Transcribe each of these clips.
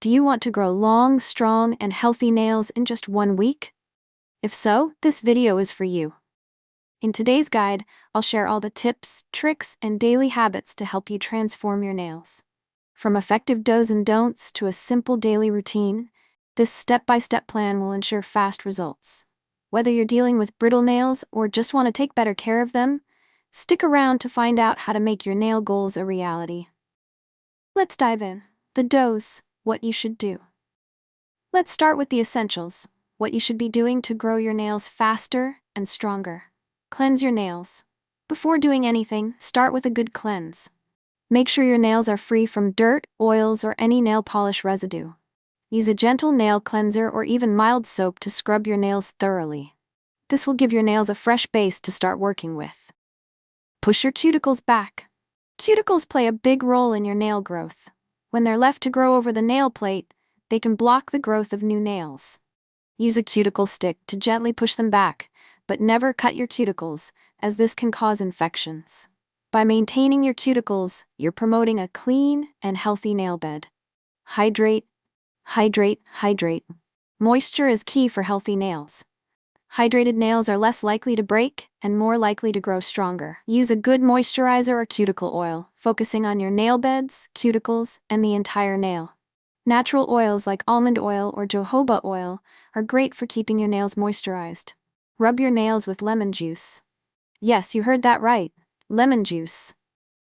Do you want to grow long, strong, and healthy nails in just 1 week? If so, this video is for you. In today's guide, I'll share all the tips, tricks, and daily habits to help you transform your nails. From effective do's and don'ts to a simple daily routine, this step-by-step plan will ensure fast results. Whether you're dealing with brittle nails or just want to take better care of them, stick around to find out how to make your nail goals a reality. Let's dive in. The do's, what you should do. Let's start with the essentials, what you should be doing to grow your nails faster and stronger. Cleanse your nails. Before doing anything, start with a good cleanse. Make sure your nails are free from dirt, oils, or any nail polish residue. Use a gentle nail cleanser or even mild soap to scrub your nails thoroughly. This will give your nails a fresh base to start working with. Push your cuticles back. Cuticles play a big role in your nail growth. When they're left to grow over the nail plate, they can block the growth of new nails. Use a cuticle stick to gently push them back, but never cut your cuticles, as this can cause infections. By maintaining your cuticles, you're promoting a clean and healthy nail bed. Hydrate, hydrate, hydrate. Moisture is key for healthy nails. Hydrated nails are less likely to break and more likely to grow stronger. Use a good moisturizer or cuticle oil, focusing on your nail beds, cuticles, and the entire nail. Natural oils like almond oil or jojoba oil are great for keeping your nails moisturized. Rub your nails with lemon juice. Yes, you heard that right, lemon juice.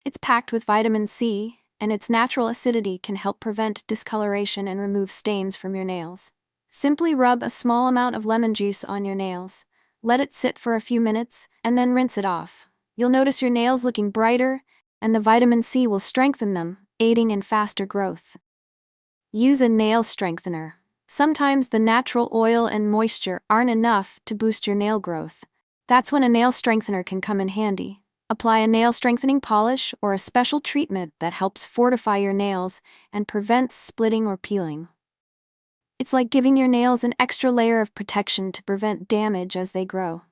It's packed with vitamin C, and its natural acidity can help prevent discoloration and remove stains from your nails. Simply rub a small amount of lemon juice on your nails, let it sit for a few minutes, and then rinse it off. You'll notice your nails looking brighter, and the vitamin C will strengthen them, aiding in faster growth. Use a nail strengthener. Sometimes the natural oil and moisture aren't enough to boost your nail growth. That's when a nail strengthener can come in handy. Apply a nail strengthening polish or a special treatment that helps fortify your nails and prevents splitting or peeling. It's like giving your nails an extra layer of protection to prevent damage as they grow.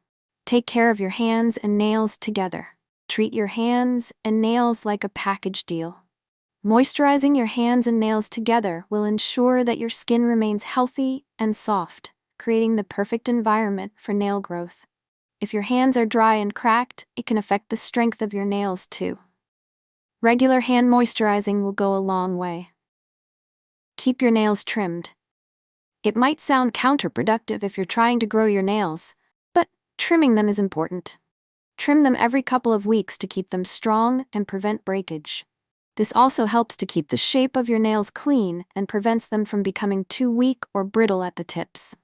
Take care of your hands and nails together. Treat your hands and nails like a package deal. Moisturizing your hands and nails together will ensure that your skin remains healthy and soft, creating the perfect environment for nail growth. If your hands are dry and cracked, it can affect the strength of your nails too. Regular hand moisturizing will go a long way. Keep your nails trimmed. It might sound counterproductive if you're trying to grow your nails, but trimming them is important. Trim them every couple of weeks to keep them strong and prevent breakage. This also helps to keep the shape of your nails clean and prevents them from becoming too weak or brittle at the tips.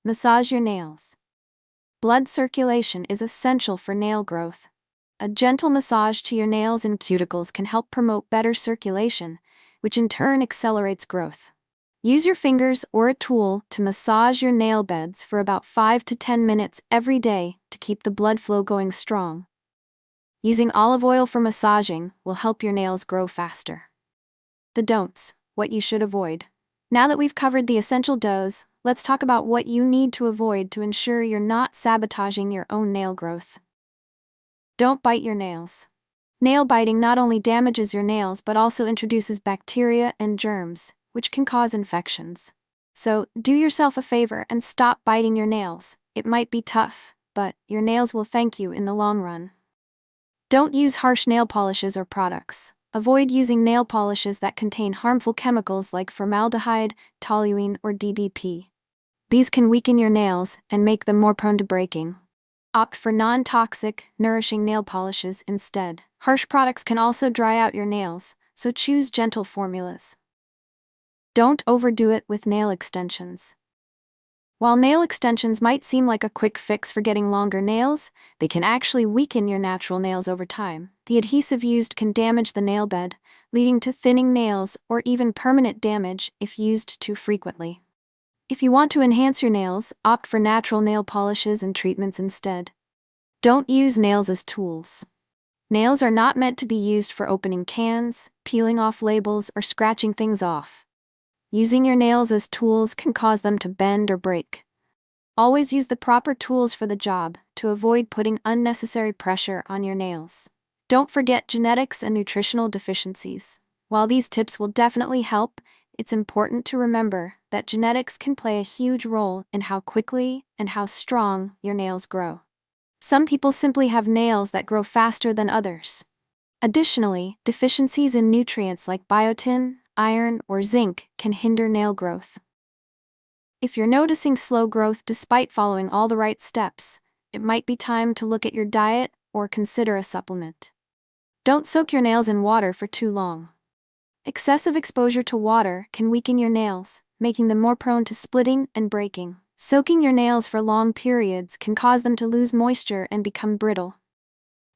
Massage your nails. Blood circulation is essential for nail growth. A gentle massage to your nails and cuticles can help promote better circulation, which in turn accelerates growth. Use your fingers or a tool to massage your nail beds for about 5 to 10 minutes every day to keep the blood flow going strong. Using olive oil for massaging will help your nails grow faster. The don'ts, what you should avoid. Now that we've covered the essential do's, let's talk about what you need to avoid to ensure you're not sabotaging your own nail growth. Don't bite your nails. Nail biting not only damages your nails but also introduces bacteria and germs, which can cause infections. So, do yourself a favor and stop biting your nails. It might be tough, but your nails will thank you in the long run. Don't use harsh nail polishes or products. Avoid using nail polishes that contain harmful chemicals like formaldehyde, toluene, or DBP. These can weaken your nails and make them more prone to breaking. Opt for non-toxic, nourishing nail polishes instead. Harsh products can also dry out your nails, so choose gentle formulas. Don't overdo it with nail extensions. While nail extensions might seem like a quick fix for getting longer nails, they can actually weaken your natural nails over time. The adhesive used can damage the nail bed, leading to thinning nails or even permanent damage if used too frequently. If you want to enhance your nails, opt for natural nail polishes and treatments instead. Don't use nails as tools. Nails are not meant to be used for opening cans, peeling off labels, or scratching things off. Using your nails as tools can cause them to bend or break. Always use the proper tools for the job to avoid putting unnecessary pressure on your nails. Don't forget genetics and nutritional deficiencies. While these tips will definitely help, It's important to remember that genetics can play a huge role in how quickly and how strong your nails grow. Some people simply have nails that grow faster than others. Additionally, deficiencies in nutrients like biotin, iron, or zinc can hinder nail growth. If you're noticing slow growth despite following all the right steps, it might be time to look at your diet or consider a supplement. Don't soak your nails in water for too long. Excessive exposure to water can weaken your nails, making them more prone to splitting and breaking. Soaking your nails for long periods can cause them to lose moisture and become brittle.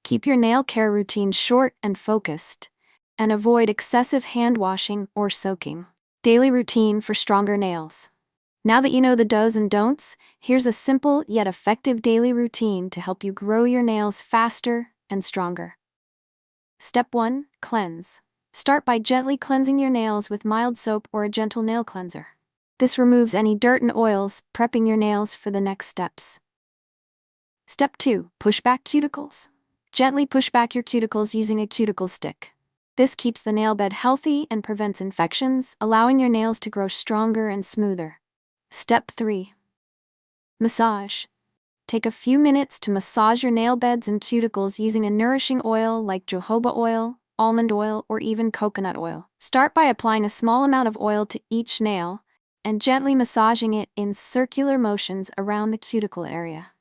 Keep your nail care routine short and focused, and avoid excessive hand washing or soaking. Daily routine for stronger nails. Now that you know the do's and don'ts, here's a simple yet effective daily routine to help you grow your nails faster and stronger. Step 1. Cleanse. Start by gently cleansing your nails with mild soap or a gentle nail cleanser. This removes any dirt and oils, prepping your nails for the next steps. Step 2. Push back cuticles. Gently push back your cuticles using a cuticle stick. This keeps the nail bed healthy and prevents infections, allowing your nails to grow stronger and smoother. Step 3. Massage. Take a few minutes to massage your nail beds and cuticles using a nourishing oil like jojoba oil, almond oil, or even coconut oil. Start by applying a small amount of oil to each nail and gently massaging it in circular motions around the cuticle area.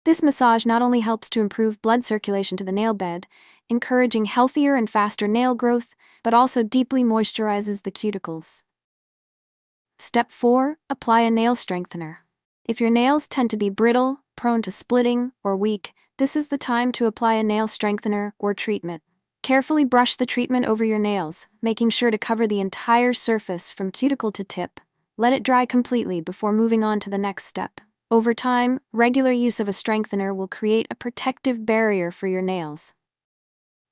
This massage not only helps to improve blood circulation to the nail bed, encouraging healthier and faster nail growth, but also deeply moisturizes the cuticles. Step 4. Apply a nail strengthener. If your nails tend to be brittle, prone to splitting, or weak, this is the time to apply a nail strengthener or treatment. Carefully brush the treatment over your nails, making sure to cover the entire surface from cuticle to tip. Let it dry completely before moving on to the next step. Over time, regular use of a strengthener will create a protective barrier for your nails.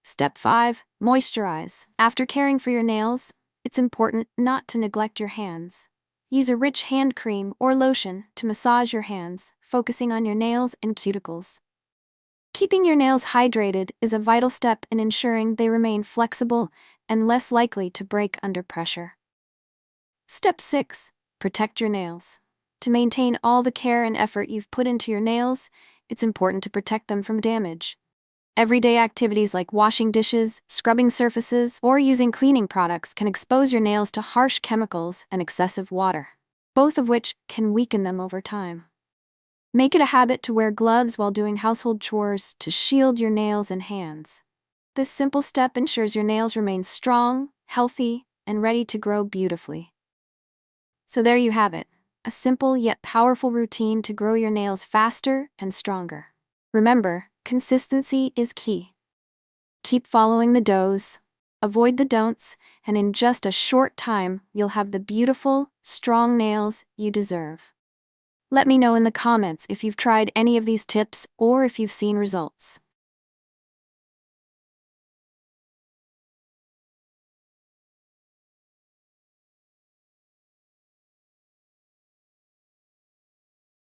Step 5. Moisturize. After caring for your nails, it's important not to neglect your hands. Use a rich hand cream or lotion to massage your hands, focusing on your nails and cuticles. Keeping your nails hydrated is a vital step in ensuring they remain flexible and less likely to break under pressure. Step 6. Protect your nails. To maintain all the care and effort you've put into your nails, it's important to protect them from damage. Everyday activities like washing dishes, scrubbing surfaces, or using cleaning products can expose your nails to harsh chemicals and excessive water, both of which can weaken them over time. Make it a habit to wear gloves while doing household chores to shield your nails and hands. This simple step ensures your nails remain strong, healthy, and ready to grow beautifully. So there you have it, a simple yet powerful routine to grow your nails faster and stronger. Remember, consistency is key. Keep following the do's, avoid the don'ts, and in just a short time, you'll have the beautiful, strong nails you deserve. Let me know in the comments if you've tried any of these tips or if you've seen results.